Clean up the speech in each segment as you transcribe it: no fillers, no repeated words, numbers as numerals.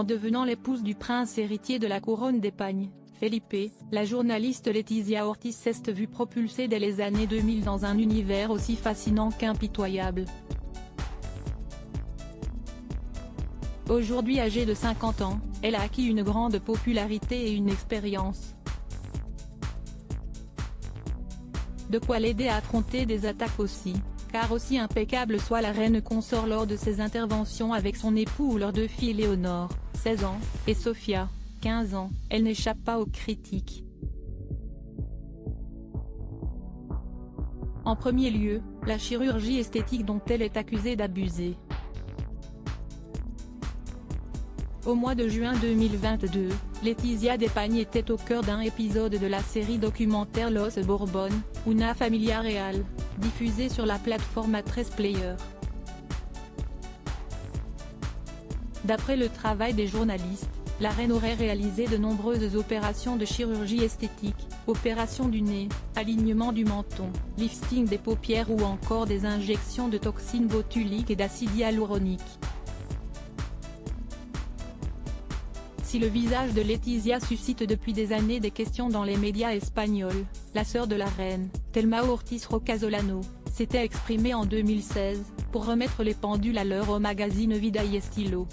en devenant l'épouse du prince héritier de la couronne d'Espagne, Felipe, la journaliste Leticia Ortiz s'est vue propulsée dès les années 2000 dans un univers aussi fascinant qu'impitoyable. Aujourd'hui âgée de 50 ans, elle a acquis une grande popularité et une expérience. De quoi l'aider à affronter des attaques aussi, car aussi impeccable soit la reine consort lors de ses interventions avec son époux ou leurs deux filles Léonore, 16 ans, et Sofia, 15 ans, elle n'échappe pas aux critiques. En premier lieu, la chirurgie esthétique dont elle est accusée d'abuser. Au mois de juin 2022, Leticia d'Espagne était au cœur d'un épisode de la série documentaire Los Borbón, Una Familia Real, diffusée sur la plateforme A3 Player. D'après le travail des journalistes, la reine aurait réalisé de nombreuses opérations de chirurgie esthétique, opération du nez, alignement du menton, lifting des paupières ou encore des injections de toxines botuliques et d'acide hyaluronique. Si le visage de Leticia suscite depuis des années des questions dans les médias espagnols, la sœur de la reine, Thelma Ortiz Rocasolano, s'était exprimée en 2016, pour remettre les pendules à l'heure au magazine Vida y Estilo.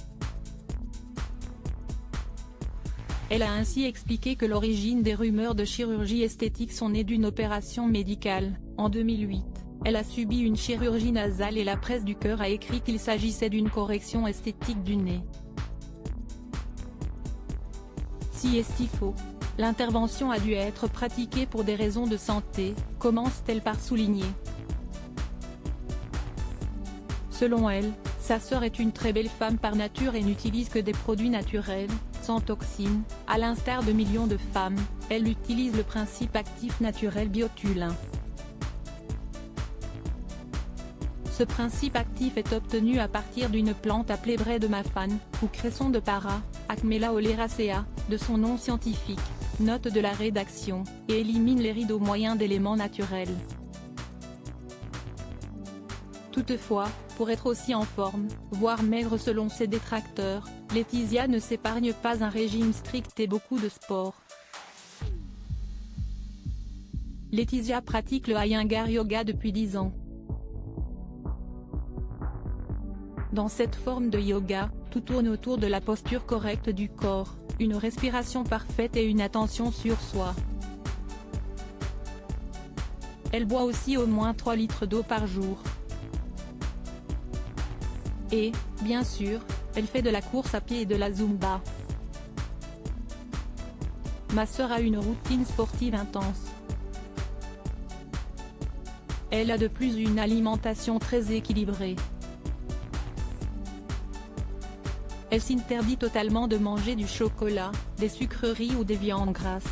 Elle a ainsi expliqué que l'origine des rumeurs de chirurgie esthétique sont nées d'une opération médicale. En 2008, elle a subi une chirurgie nasale et la presse du cœur a écrit qu'il s'agissait d'une correction esthétique du nez. Si est-il faux, l'intervention a dû être pratiquée pour des raisons de santé, commence-t-elle par souligner. Selon elle, sa sœur est une très belle femme par nature et n'utilise que des produits naturels, sans toxines, à l'instar de millions de femmes, elle utilise le principe actif naturel Biotulin. Ce principe actif est obtenu à partir d'une plante appelée Braie de Mafane, ou cresson de para, Acmella oleracea, de son nom scientifique, note de la rédaction, et élimine les rides au moyen d'éléments naturels. Toutefois, pour être aussi en forme, voire maigre selon ses détracteurs, Leticia ne s'épargne pas un régime strict et beaucoup de sport. Leticia pratique le Iyengar Yoga depuis 10 ans. Dans cette forme de yoga, tout tourne autour de la posture correcte du corps, une respiration parfaite et une attention sur soi. Elle boit aussi au moins 3 litres d'eau par jour. Et, bien sûr, elle fait de la course à pied et de la Zumba. Ma sœur a une routine sportive intense. Elle a de plus une alimentation très équilibrée. Elle s'interdit totalement de manger du chocolat, des sucreries ou des viandes grasses.